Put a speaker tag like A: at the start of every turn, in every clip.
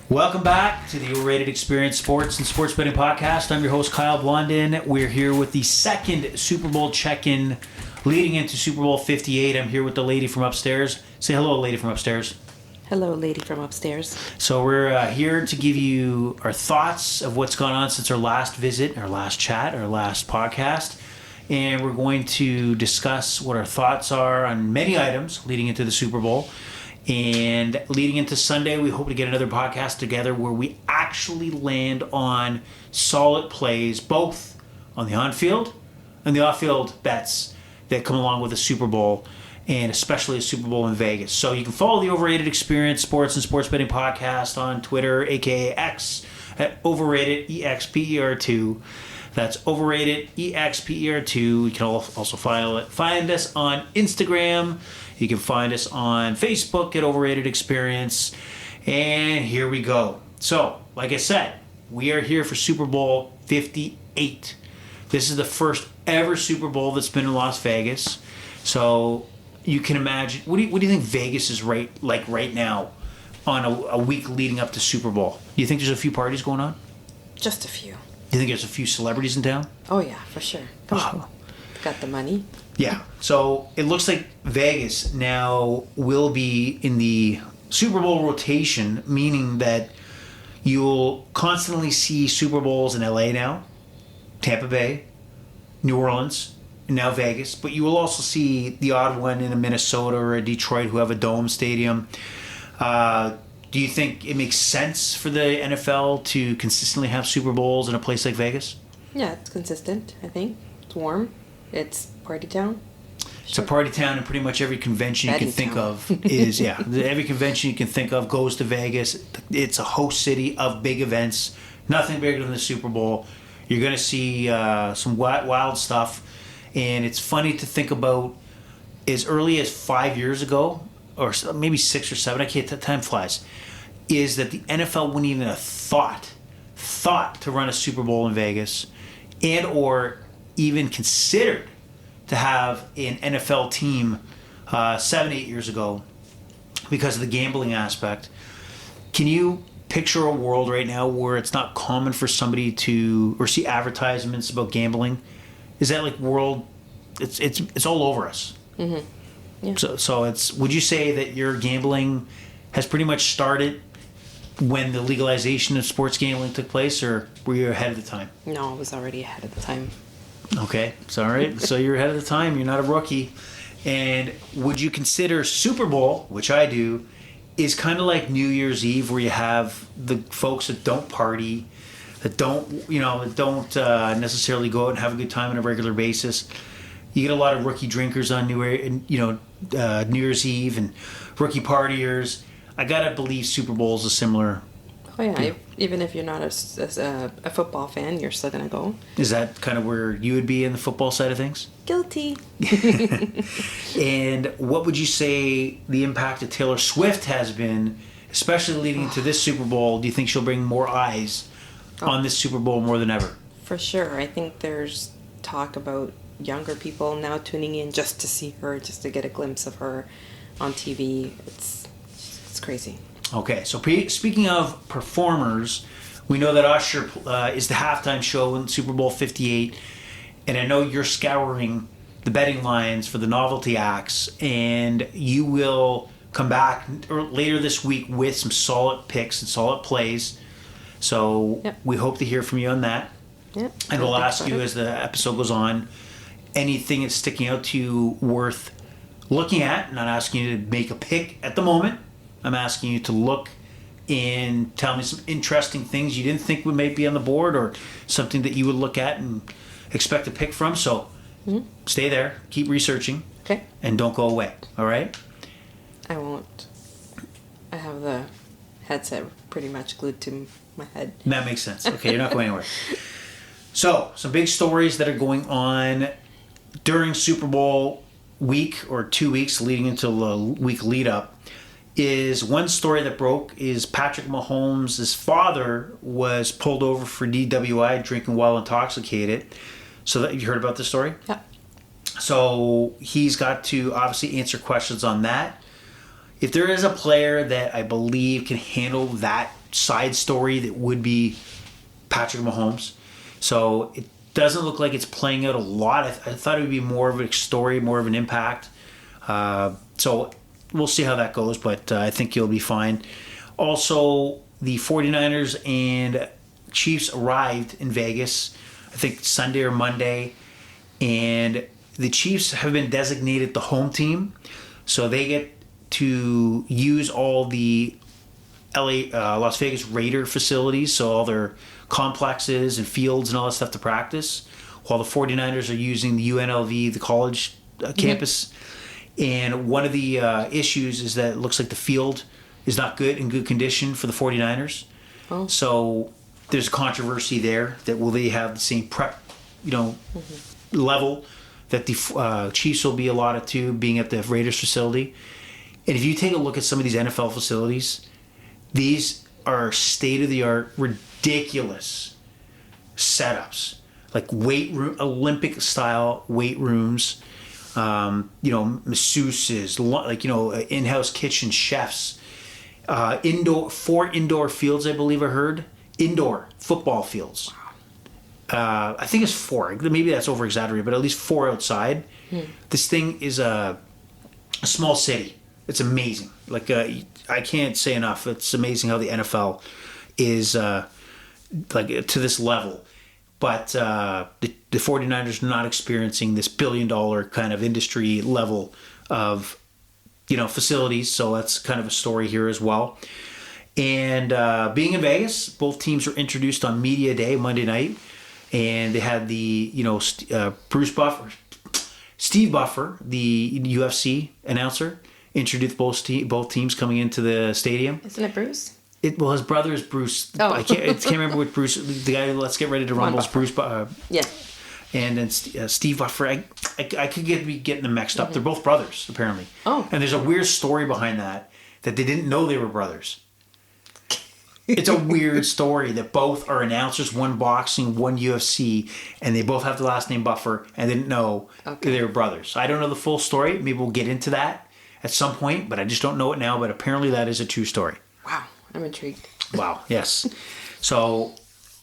A: Welcome back to the Overrated Experience Sports and Sports Betting Podcast. I'm your host, Kyle Blondin. We're here with the second Super Bowl check-in leading into Super Bowl 58. I'm here with the lady from upstairs. Say hello, lady from upstairs.
B: Hello, lady from upstairs.
A: So we're here to give you our thoughts of what's gone on since our last visit, our last chat, our last podcast. And we're going to discuss what our thoughts are on many items leading into the Super Bowl. And leading into Sunday, we hope to get another podcast together where we actually land on solid plays, both on the on-field and the off-field bets that come along with the Super Bowl, and especially a Super Bowl in Vegas. So you can follow the Overrated Experience Sports and Sports Betting Podcast on Twitter, aka X, at Overrated EXPER2. That's Overrated EXPER2. You can also find us on Instagram. You can find us on Facebook at Overrated Experience. And here we go. So, like I said, we are here for Super Bowl 58. This is the first ever Super Bowl that's been in Las Vegas. So, you can imagine. What do you think Vegas is right now on a week leading up to Super Bowl? Do you think there's a few parties going on?
B: Just a few.
A: Do you think there's a few celebrities in town?
B: Oh, yeah, for sure. Got the money.
A: Yeah. So it looks like Vegas now will be in the Super Bowl rotation, meaning that you'll constantly see Super Bowls in LA now, Tampa Bay, New Orleans, and now Vegas. But you will also see the odd one in a Minnesota or a Detroit who have a dome stadium. Do you think it makes sense for the NFL to consistently have Super Bowls in a place like Vegas?
B: Yeah, it's consistent, I think. It's warm. It's party town.
A: It's a party town, and pretty much every convention you can think of is, every convention you can think of goes to Vegas. It's a host city of big events. Nothing bigger than the Super Bowl. You're going to see some wild stuff, and it's funny to think about as early as 5 years ago, or maybe 6 or 7, I can't, time flies, is that the NFL wouldn't even have thought to run a Super Bowl in Vegas, and or even considered to have an NFL team 7-8 years ago because of the gambling aspect. Can you picture a world right now where it's not common for somebody to, or see advertisements about gambling? Is that like world? It's all over us.
B: Mm-hmm. Yeah.
A: So it's. Would you say that your gambling has pretty much started when the legalization of sports gambling took place, or were you ahead of the time?
B: No, I was already ahead of the time.
A: Okay, it's all right. So you're ahead of the time. You're not a rookie. And would you consider Super Bowl, which I do, is kind of like New Year's Eve, where you have the folks that don't party, that don't necessarily go out and have a good time on a regular basis. You get a lot of rookie drinkers on New Year's Eve and rookie partiers. I gotta believe Super Bowl is a similar.
B: Oh yeah, even if you're not a football fan, you're still gonna go.
A: Is that kind of where you would be in the football side of things?
B: Guilty.
A: And what would you say the impact of Taylor Swift has been, especially leading into this Super Bowl? Do you think she'll bring more eyes on this Super Bowl more than ever?
B: For sure. I think there's talk about younger people now tuning in just to see her, just to get a glimpse of her on TV. It's crazy.
A: Okay, so speaking of performers, we know that Usher is the halftime show in Super Bowl 58, and I know you're scouring the betting lines for the novelty acts, and you will come back later this week with some solid picks and solid plays. So We hope to hear from you on that.
B: Yep.
A: And we'll ask you as the episode goes on, anything that's sticking out to you worth looking at. I'm not asking you to make a pick at the moment. I'm asking you to look and tell me some interesting things you didn't think would maybe be on the board, or something that you would look at and expect to pick from. So Stay there, keep researching,
B: okay,
A: and don't go away, all right?
B: I won't. I have the headset pretty much glued to my head.
A: That makes sense. Okay, you're not going anywhere. So, some big stories that are going on during Super Bowl week or 2 weeks leading into the week lead up. Is one story that broke is Patrick Mahomes' father was pulled over for DWI, drinking while intoxicated. So that you heard about this story?
B: Yeah.
A: So he's got to obviously answer questions on that. If there is a player that I believe can handle that side story that would be Patrick Mahomes. So it doesn't look like it's playing out a lot. I thought it would be more of a story, more of an impact. So we'll see how that goes, but I think he'll be fine. Also, the 49ers and Chiefs arrived in Vegas, I think Sunday or Monday, and the Chiefs have been designated the home team, so they get to use all the Las Vegas Raider facilities, so all their complexes and fields and all that stuff to practice, while the 49ers are using the UNLV, the college campus. And one of the issues is that it looks like the field is not in good condition for the 49ers.
B: Oh.
A: So there's controversy there that will they have the same prep, level that the Chiefs will be allotted to, being at the Raiders facility. And if you take a look at some of these NFL facilities, these are state-of-the-art, ridiculous setups, like weight room, Olympic-style weight rooms. Masseuses, in-house kitchen chefs, four indoor fields, I believe I heard, indoor football fields. I think it's 4. Maybe that's over exaggerated, but at least 4 outside. This thing is a small city. It's amazing. I can't say enough. It's amazing how the NFL is to this level. But the 49ers are not experiencing this billion-dollar kind of industry level of, facilities. So that's kind of a story here as well. And being in Vegas, both teams were introduced on Media Day, Monday night. And they had the, Steve Buffer, the UFC announcer, introduced both teams coming into the stadium.
B: Isn't it Bruce?
A: His brother is Bruce.
B: Oh.
A: I can't remember what Bruce, the guy who Let's Get Ready to Rumble's Bruce.
B: Yeah.
A: And then Steve Buffer, I could be getting them mixed up. They're both brothers, apparently.
B: Oh.
A: And there's a weird story behind that they didn't know they were brothers. It's a weird story that both are announcers, one boxing, one UFC, and they both have the last name Buffer and didn't know they were brothers. I don't know the full story. Maybe we'll get into that at some point, but I just don't know it now. But apparently that is a true story.
B: Wow. I'm intrigued.
A: Wow, yes. So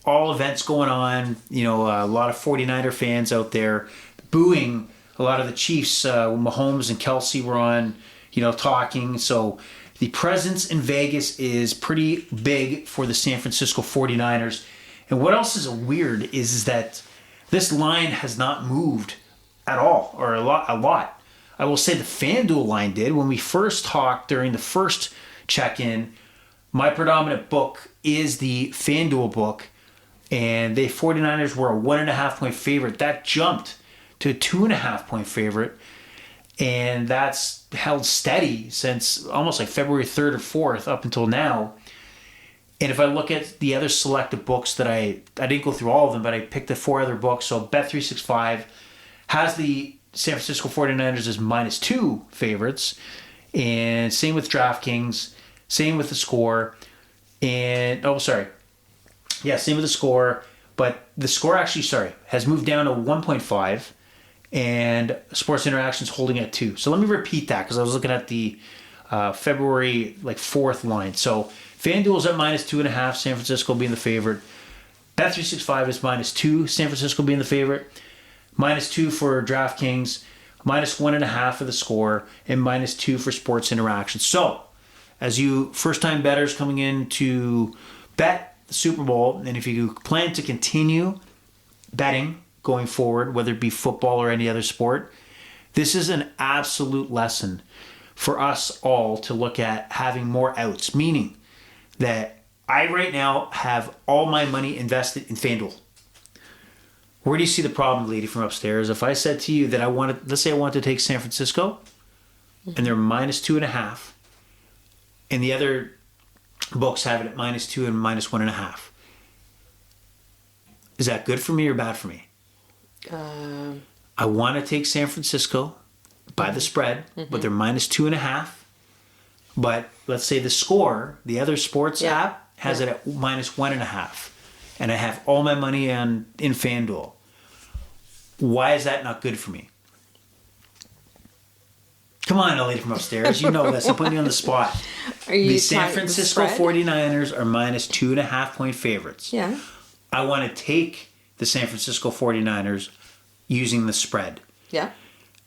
A: all events going on, a lot of 49er fans out there booing a lot of the Chiefs. Mahomes and Kelsey were on, talking. So the presence in Vegas is pretty big for the San Francisco 49ers. And what else is weird is that this line has not moved at all, or a lot. I will say the FanDuel line did. When we first talked during the first check-in, my predominant book is the FanDuel book, and the 49ers were a 1.5-point favorite. That jumped to a 2.5-point favorite, and that's held steady since almost like February 3rd or 4th up until now. And if I look at the other selected books that I didn't go through all of them, but I picked the 4 other books. So Bet365 has the San Francisco 49ers as -2 favorites, and same with DraftKings. Same with the score. And, same with the score. But the score actually, has moved down to 1.5. And Sports Interaction's holding at 2. So let me repeat that because I was looking at the February 4th line. So FanDuel's at -2.5, San Francisco being the favorite. Bet365 is -2, San Francisco being the favorite. -2 for DraftKings. -1.5 for the score. And -2 for Sports Interaction. So, as you first-time bettors coming in to bet the Super Bowl, and if you plan to continue betting going forward, whether it be football or any other sport, this is an absolute lesson for us all to look at having more outs, meaning that I right now have all my money invested in FanDuel. Where do you see the problem, lady from upstairs? If I said to you that let's say I want to take San Francisco, and they're -2.5, and the other books have it at -2 and -1.5. Is that good for me or bad for me? I want to take San Francisco by the spread, but they're -2.5. But let's say the score, the other sports app, has it at -1.5. And I have all my money in FanDuel. Why is that not good for me? Come on, a lady from upstairs. You know this. I'm putting you on the spot.
B: Are you
A: The San
B: talking
A: Francisco
B: the spread?
A: 49ers are minus 2.5-point favorites.
B: Yeah.
A: I want to take the San Francisco 49ers using the spread.
B: Yeah.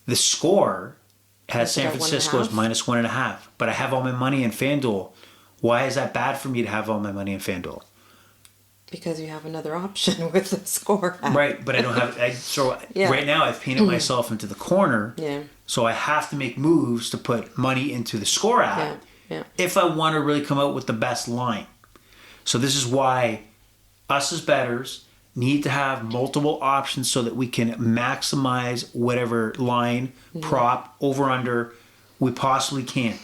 A: The score has
B: Is it
A: San
B: at
A: Francisco as
B: 1.5?
A: minus 1.5, but I have all my money in FanDuel. Why is that bad for me to have all my money in FanDuel?
B: Because you have another option with the score. App.
A: Right, but I don't have.
B: Yeah.
A: Right now I've painted myself into the corner.
B: Yeah.
A: So I have to make moves to put money into the score app
B: Yeah.
A: if I want to really come out with the best line. So this is why us as bettors need to have multiple options so that we can maximize whatever line, prop, over under we possibly can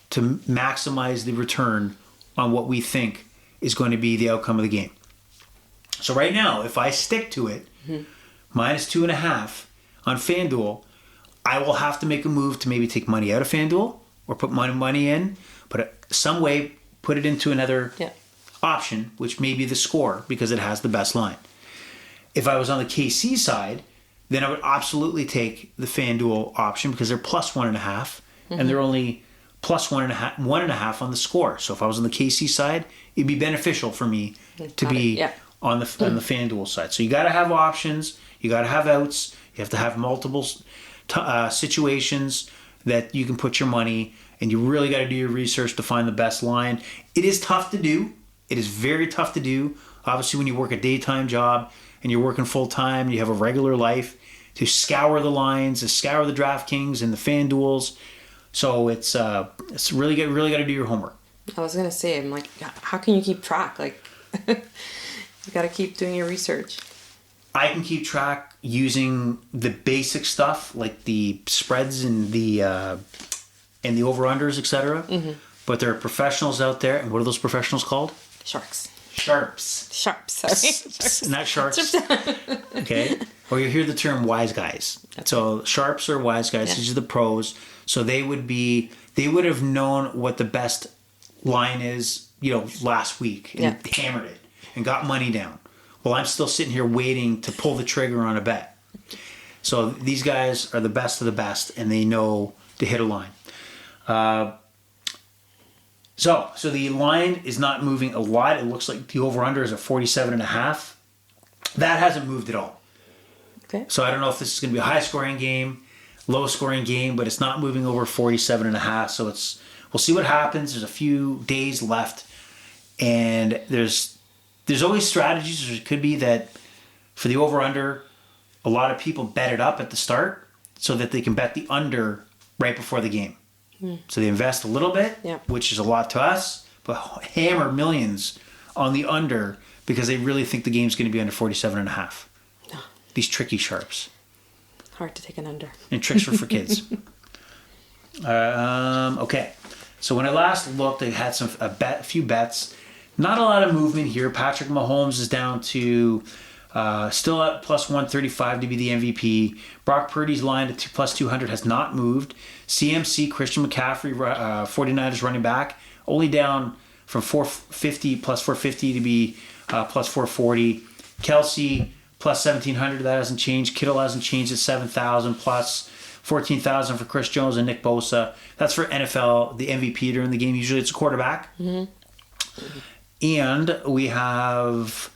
A: to maximize the return on what we think is going to be the outcome of the game. So right now, if I stick to it, minus 2.5 on FanDuel, I will have to make a move to maybe take money out of FanDuel or put money in, but some way put it into another
B: Yeah.
A: option, which may be the score because it has the best line. If I was on the KC side, then I would absolutely take the FanDuel option because they're plus 1.5 and they're only plus 1.5 on the score. So if I was on the KC side, it'd be beneficial for me to be on the FanDuel side. So you got to have options, you got to have outs, you have to have multiple situations that you can put your money, and you really got to do your research to find the best line. It is tough to do. It is very tough to do. Obviously, when you work a daytime job and you're working full time, you have a regular life, to scour the lines, to scour the DraftKings and the FanDuels. So it's really got to do your homework.
B: I was gonna say, I'm like, how can you keep track? Like, you got to keep doing your research.
A: I can keep track using the basic stuff like the spreads and the over-unders, etc. But there are professionals out there, and what are those professionals called?
B: Sharks.
A: Sharps.
B: Sorry.
A: Not sharks. Okay. Or you hear the term wise guys. So sharps are wise guys.
B: Yeah.
A: These are the pros. So they would have known what the best line is, last week and hammered it and got money down. Well, I'm still sitting here waiting to pull the trigger on a bet. So these guys are the best of the best, and they know to hit a line. So the line is not moving a lot. It looks like the over-under is at 47.5. That hasn't moved at all.
B: Okay.
A: So I don't know if this is going to be a high-scoring game, low-scoring game, but it's not moving over 47.5. So we'll see what happens. There's a few days left, and there's always strategies. It could be that for the over-under, a lot of people bet it up at the start so that they can bet the under right before the game. So they invest a little bit, which is a lot to us, but hammer millions on the under because they really think the game's going to be under 47.5. These tricky sharps.
B: Hard to take an under.
A: And tricks are for kids. Okay. So when I last looked, I had a few bets. Not a lot of movement here. Patrick Mahomes is down to still at plus 135 to be the MVP. Brock Purdy's line at plus 200 has not moved. CMC, Christian McCaffrey, 49ers running back, only down from 450 plus 450 to be plus 440. Kelsey plus 1700, that hasn't changed. Kittle hasn't changed at 7,000 plus 14,000 for Chris Jones and Nick Bosa. That's for NFL, the MVP during the game. Usually it's a quarterback. And we have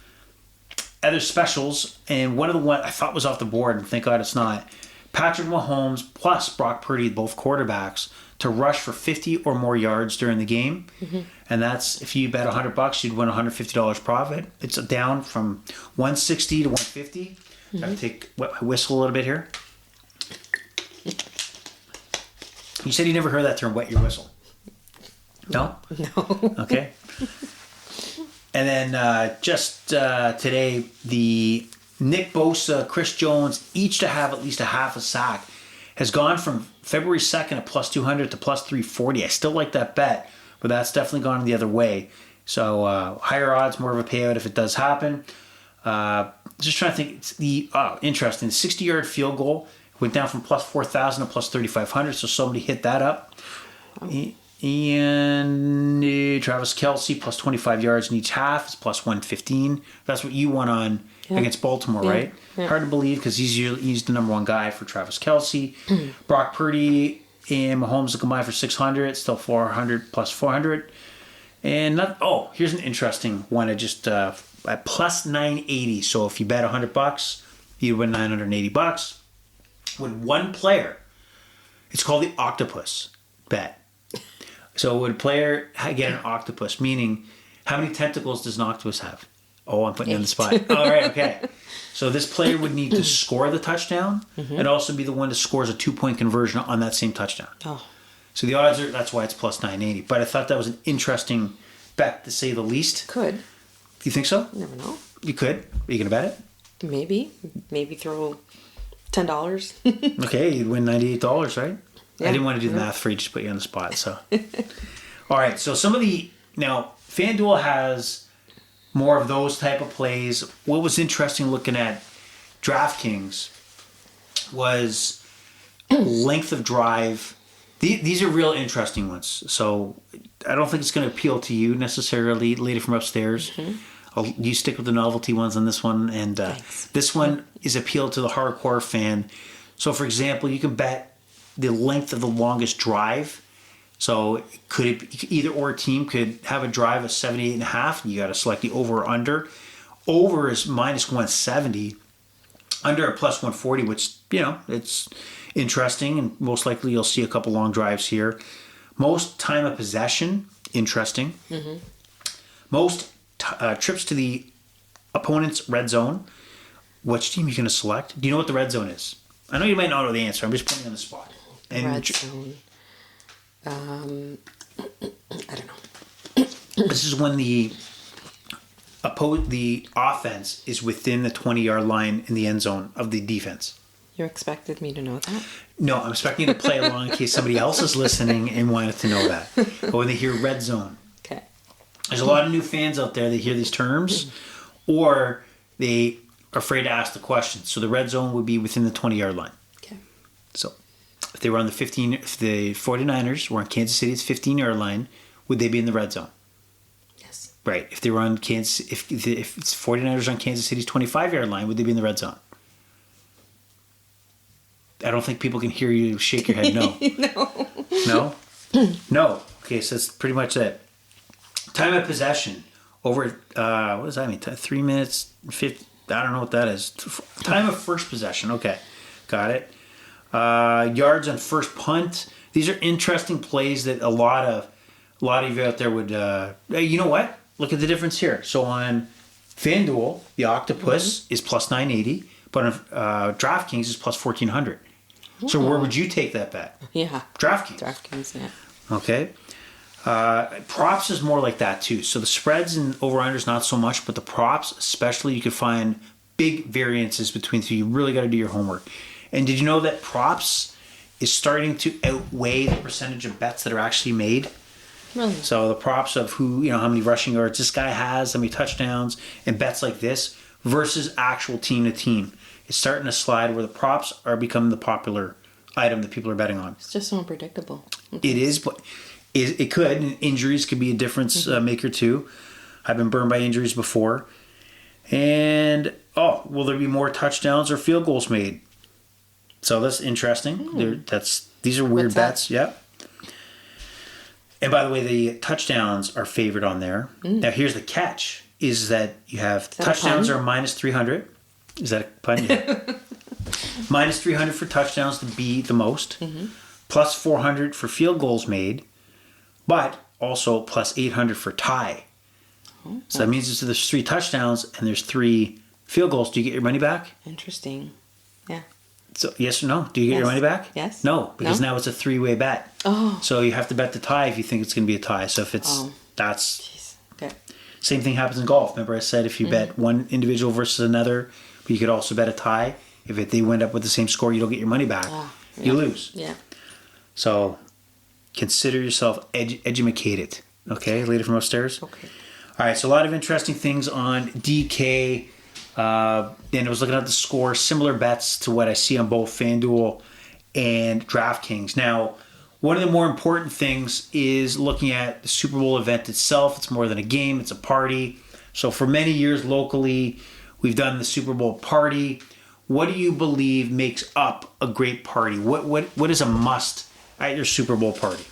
A: other specials, and one of the one I thought was off the board, and thank God it's not. Patrick Mahomes plus Brock Purdy, both quarterbacks, to rush for 50 or more yards during the game. And that's, if you bet $100, you'd win $150 profit. It's down from 160 to 150. I have to take my whistle a little bit here. You said you never heard that term, wet your whistle. No?
B: No.
A: Okay. And then just today, the Nick Bosa, Chris Jones, each to have at least a half a sack, has gone from February 2nd at plus 200 to plus 340. I still like that bet, but that's definitely gone the other way. So higher odds, more of a payout if it does happen. Just trying to think. It's interesting. The 60-yard field goal went down from plus 4,000 to plus 3,500, so somebody hit that up. And Travis Kelsey plus 25 yards in each half is plus 115. That's what you won on against Baltimore, right? Yeah. Hard to believe because he's the number one guy for Travis Kelsey. Brock Purdy and Mahomes will combine for 600. Still 400 plus 400. And here's an interesting one. I just at plus 980. So if you bet $100, you win $980. When one player, it's called the octopus bet. So would a player get an octopus? Meaning, how many tentacles does an octopus have? Oh, I'm putting you on the spot. All right, okay. So this player would need to score the touchdown and also be the one that scores a 2-point conversion on that same touchdown.
B: Oh.
A: So the odds are, that's why it's plus 980. But I thought that was an interesting bet, to say the least.
B: Could.
A: Do you think so?
B: You never know.
A: You could. Are you going to bet it?
B: Maybe throw $10.
A: Okay, you'd win $98, right?
B: Yeah.
A: I didn't want to do the math for you, just put you on the spot. So, all right. So now FanDuel has more of those type of plays. What was interesting looking at DraftKings was length of drive. These are real interesting ones. So I don't think it's going to appeal to you necessarily, lady from upstairs. You stick with the novelty ones on this one, and this one is appeal to the hardcore fan. So, for example, you can bet the length of the longest drive. So, either or team could have a drive of 78.5. You got to select the over or under. Over is minus 170. Under a plus 140, which it's interesting, and most likely you'll see a couple long drives here. Most time of possession, interesting. Most trips to the opponent's red zone. Which team are you going to select? Do you know what the red zone is? I know you might not know the answer. I'm just putting you on the spot.
B: Red zone. I don't know.
A: This is when the offense is within the 20-yard line in the end zone of the defense.
B: You expected me to know that?
A: No, I'm expecting you to play along in case somebody else is listening and wanted to know that. But when they hear red zone,
B: okay.
A: There's a lot of new fans out there that hear these terms, or they are afraid to ask the question. So the red zone would be within the 20-yard line.
B: Okay.
A: So if they were on if the 49ers were on Kansas City's 15-yard line, would they be in the red zone?
B: Yes.
A: Right. If they were on if it's 49ers on Kansas City's 25-yard line, would they be in the red zone? I don't think people can hear you shake your head no. No? No. Okay, so that's pretty much it. Time of possession over, what does that mean? 3 minutes, 50, I don't know what that is. Time of first possession. Okay, got it. Yards on first punt. These are interesting plays that a lot of you out there would, you know what? Look at the difference here. So on FanDuel, the octopus is plus 980, but on DraftKings is plus 1400. So where would you take that bet?
B: Yeah.
A: DraftKings,
B: yeah.
A: Okay. Props is more like that too. So the spreads and over-unders not so much, but the props especially, you could find big variances between. So you really got to do your homework. And did you know that props is starting to outweigh the percentage of bets that are actually made?
B: Really?
A: So the props of how many rushing yards this guy has, how many touchdowns, and bets like this versus actual team to team. It's starting to slide where the props are becoming the popular item that people are betting on.
B: It's just so unpredictable. Okay.
A: It is, but it could. And injuries could be a difference maker too. I've been burned by injuries before. And, will there be more touchdowns or field goals made? So that's interesting. These are weird bets. Yep. And by the way, the touchdowns are favored on there. Now here's the catch, is that you have touchdowns are minus 300. Is that a pun? Yeah. Minus 300 for touchdowns to be the most. Plus 400 for field goals made. But also plus 800 for tie. So that means there's 3 touchdowns and there's 3 field goals. Do you get your money back?
B: Interesting. Yeah.
A: So yes or no? Do you get your money back?
B: Yes.
A: No, because now it's a 3-way bet.
B: Oh.
A: So you have to bet the tie if you think it's going to be a tie. So if it's that's
B: Jeez. Okay.
A: Same thing happens in golf. Remember I said if you bet one individual versus another, but you could also bet a tie. If they wind up with the same score, you don't get your money back. You lose.
B: Yeah.
A: So consider yourself educated. Okay, lady from upstairs?
B: Okay.
A: All right, so a lot of interesting things on DK. And I was looking at the score, similar bets to what I see on both FanDuel and DraftKings. Now, one of the more important things is looking at the Super Bowl event itself. It's more than a game, it's a party. So for many years locally, we've done the Super Bowl party. What do you believe makes up a great party? What is a must at your Super Bowl party?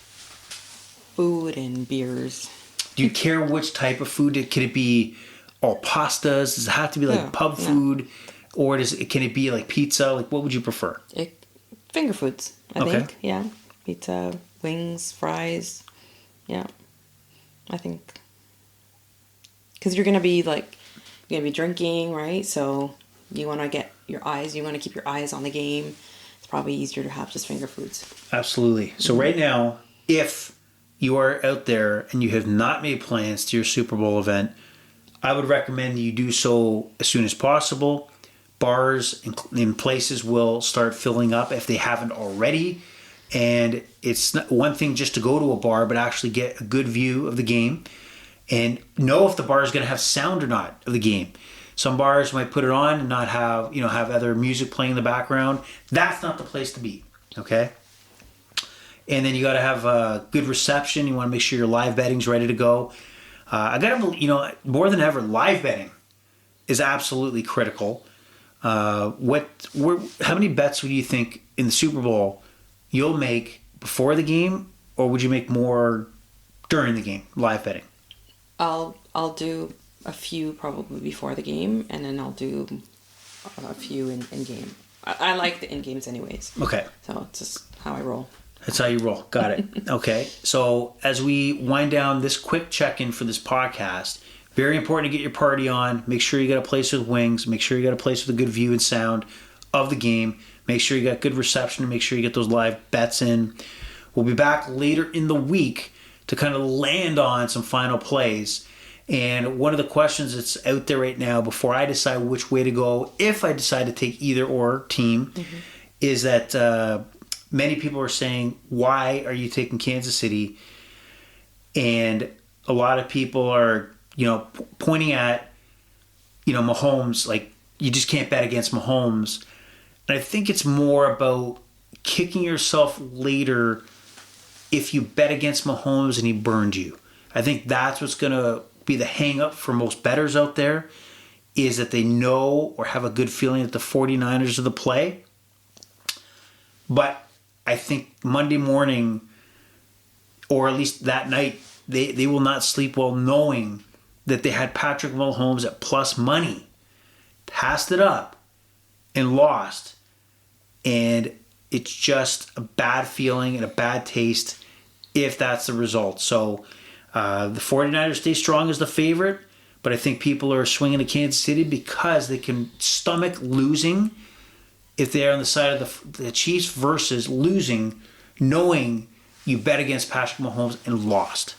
B: Food and beers.
A: Do you care which type of food? Can it be all pastas? Does it have to be like pub food? Or can it be like pizza? Like, what would you prefer?
B: Finger foods, I think. Yeah. Pizza, wings, fries. Yeah. I think. Because you're going to be drinking, right? So you want to keep your eyes on the game. It's probably easier to have just finger foods. Absolutely.
A: So right now, if you are out there and you have not made plans to your Super Bowl event, I would recommend you do so as soon as possible. Bars in places will start filling up if they haven't already. And it's not one thing just to go to a bar, but actually get a good view of the game and know if the bar is going to have sound or not of the game. Some bars might put it on and not have other music playing in the background. That's not the place to be, okay? And then you got to have a good reception. You want to make sure your live betting's ready to go. I got to, more than ever, live betting is absolutely critical. How many bets would you think in the Super Bowl you'll make before the game, or would you make more during the game, live betting?
B: I'll do a few probably before the game, and then I'll do a few in game. I like the in games anyways.
A: Okay.
B: So it's just how I roll.
A: That's how you roll. Got it. Okay. So as we wind down this quick check-in for this podcast, very important to get your party on. Make sure you got a place with wings. Make sure you got a place with a good view and sound of the game. Make sure you got good reception and make sure you get those live bets in. We'll be back later in the week to kind of land on some final plays. And one of the questions that's out there right now before I decide which way to go, if I decide to take either or team, is that many people are saying, why are you taking Kansas City? And a lot of people are, pointing at, Mahomes, like, you just can't bet against Mahomes. And I think it's more about kicking yourself later if you bet against Mahomes and he burned you. I think that's what's going to be the hang-up for most bettors out there, is that they know or have a good feeling that the 49ers are the play. But I think Monday morning, or at least that night, they will not sleep well knowing that they had Patrick Mahomes at plus money, passed it up, and lost. And it's just a bad feeling and a bad taste if that's the result. So the 49ers stay strong as the favorite, but I think people are swinging to Kansas City because they can stomach losing if they're on the side of the Chiefs versus losing knowing you bet against Patrick Mahomes and lost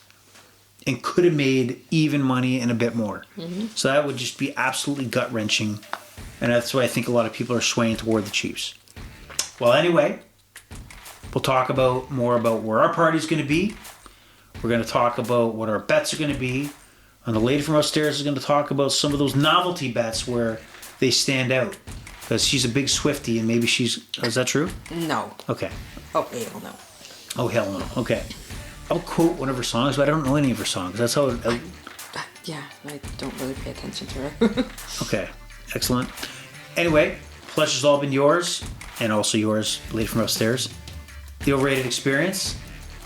A: and could have made even money and a bit more. So that would just be absolutely gut-wrenching, and that's why I think a lot of people are swaying toward the Chiefs. Well, anyway, we'll talk more about where our party's going to be. We're going to talk about what our bets are going to be. And the lady from upstairs is going to talk about some of those novelty bets where they stand out. Because she's a big Swiftie and maybe she's... Is that true?
B: No.
A: Okay.
B: Oh, hell no.
A: Oh, hell no. Okay. I'll quote one of her songs, but I don't know any of her songs. That's how...
B: Yeah, I don't really pay attention to her.
A: Okay. Excellent. Anyway, pleasure's all been yours. And also yours, lady from upstairs. The Overrated Experience,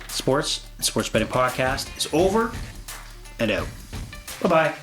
A: Sports and Sports Betting Podcast is over and out. Bye-bye.